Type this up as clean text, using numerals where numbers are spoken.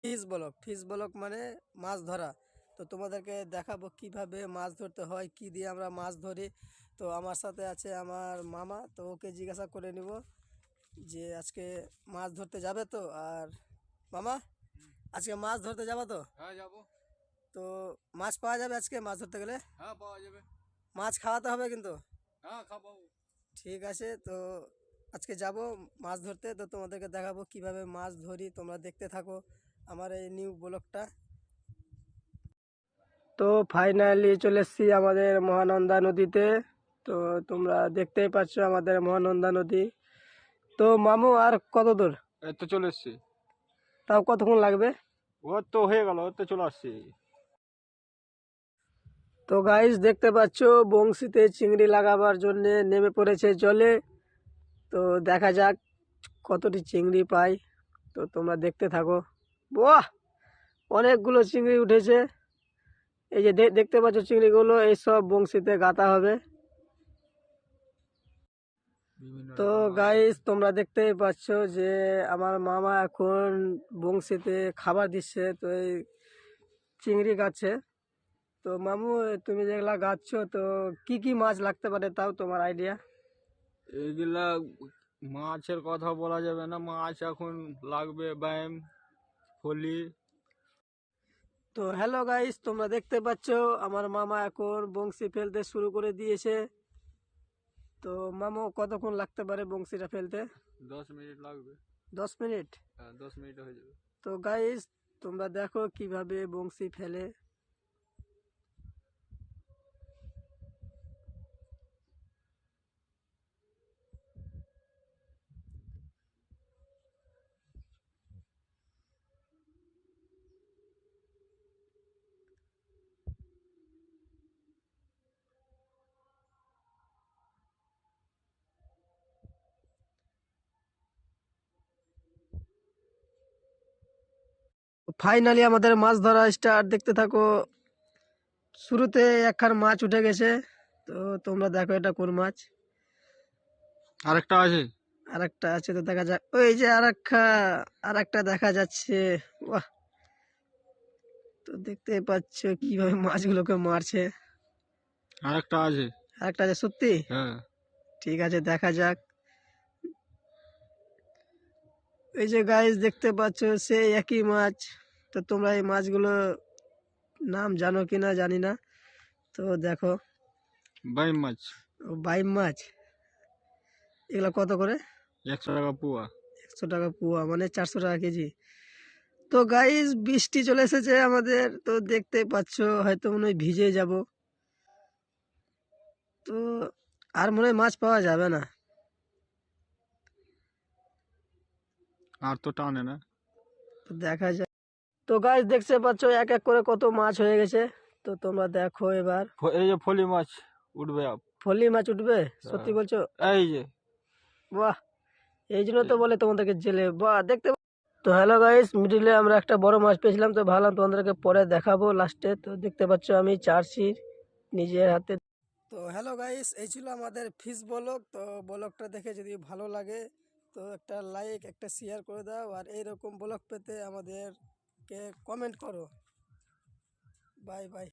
Fish block মানে মাছ ধরা। তো তোমাদেরকে দেখাবো কিভাবে মাছ ধরতে হয়, কি দিয়ে আমরা মাছ ধরি। তো আমার সাথে আছে আমার মামা, তো ওকে জিজ্ঞাসা করে নিব যে আজকে মাছ ধরতে যাবে তো। আর মামা, আজকে মাছ ধরতে যাবো তো? হ্যাঁ যাবো। তো মাছ পাওয়া যাবে আজকে মাছ ধরতে গেলে? হ্যাঁ পাওয়া যাবে। মাছ খাওয়াতে হবে কিন্তু। হ্যাঁ খাবো। ঠিক আছে, তো আজকে যাব মাছ ধরতে। তো তোমাদেরকে দেখাবো কিভাবে মাছ ধরি, তোমরা দেখতে থাকো আমার এই নিউ ব্লগটা। তো ফাইনালি চলে এসেছি আমাদের মহানন্দা নদীতে। তো তোমরা দেখতেই পাচ্ছ আমাদের মহানন্দা নদী। তো মামু, আর কত দূর? এই তো চলে এসছি। তাও কতক্ষণ লাগবে? ও তো হয়ে গেল, ও তো চলে আসছি। তো গাইস দেখতে পাচ্ছ বংশীতে চিংড়ি লাগাবার জন্য নেমে পড়েছে জলে। তো দেখা যাক কতটি চিংড়ি পাই। তো তোমরা দেখতে থাকো। বাহ, অনেকগুলো চিংড়ি উঠেছে। এই যে দেখতে পাচ্ছ চিংড়িগুলো, এই সব বংশীতে গাঁথা হবে। বিভিন্ন তো রকম মাছ গাইস আছে। তোমরা দেখতেই পাচ্ছ যে আমার মামা এখন বংশীতে খাবার দিচ্ছে। তো এই চিংড়ি গাছে। তো মামু, তুমি যেগুলা গাচ্ছ, তো কি কি মাছ লাগতে পারে তাও তোমার আইডিয়া? এইগুলা মাছের কথা বলা যাবে না, মাছ এখন লাগবে ব্যাম, ফলি। তো হ্যালো গাইস, তোমরা দেখতে পাচ্ছ আমার মামা এখন বংশী ফেলতে শুরু করে দিয়েছে। তো মামু, কতক্ষণ লাগতে পারে বংশীটা ফেলতে? 10 মিনিট লাগবে। 10 মিনিট? হ্যাঁ 10 মিনিটে হয়ে যাবে। তো গাইস তোমরা দেখো কিভাবে বংশী ফেলে। ফাইনালি আমাদের মাছ ধরা স্টার্ট, দেখতে থাকো। শুরুতে একখান মাছ উঠে গেছে। তো তোমরা দেখো এটা কোন মাছ। আরেকটা আছে। আরেকটা আছে, তো দেখা যাক। ওই যে আরেকটা দেখা যাচ্ছে। বাহ, তো দেখতে পাচ্ছ কিভাবে মাছগুলোকে মারছে। আরেকটা আছে। আরেকটা আছে সত্যি? হ্যাঁ। ঠিক আছে, দেখা যাক। এই যে গাইস দেখতে পাচ্ছ সেই একই মাছ। তো তোমরা এই মাছগুলো নাম জানো কিনা জানি না। তো দেখো, বাইম মাছ। বাইম মাছ। এগুলা কত করে? 100 টাকা পোয়া। 100 টাকা পোয়া, মানে 400 টাকা কেজি। তো গাইস বৃষ্টি চলে এসেছে আমাদের, তো দেখতে পাচ্ছ হয়তো মনে হয় ভিজে যাব। তো আর মনে হয় মাছ পাওয়া যাবে না। আর তো টানে না। তো দেখা যায়। তো গাইস দেখতে পাচ্ছ এক এক করে কত মাছ হয়ে গেছে। তো তোমরা দেখো এবার। এই যে ফলি মাছ উঠবে ফলি মাছ উঠবে? সত্যি বলছো? এই যে। বাহ, এই জন্য তো বলে তোমাদেরকে জেলে। বাহ, দেখতে। তো হ্যালো গাইস, মিডিলে আমরা একটা বড় মাছ পেয়েছিলাম। তো ভাবলাম তোমাদেরকে পরে দেখাবো লাস্টে। তো দেখতে পাচ্ছ আমি চারছি নিজের হাতে। তো হ্যালো গাইস, এই ছিল আমাদের ফিশ ব্লগ। তো ব্লগটা দেখে যদি ভালো লাগে তো একটা লাইক, একটা শেয়ার করে দাও। আর এইরকম ব্লগ পেতে আমাদেরকে কমেন্ট করো। Bye bye.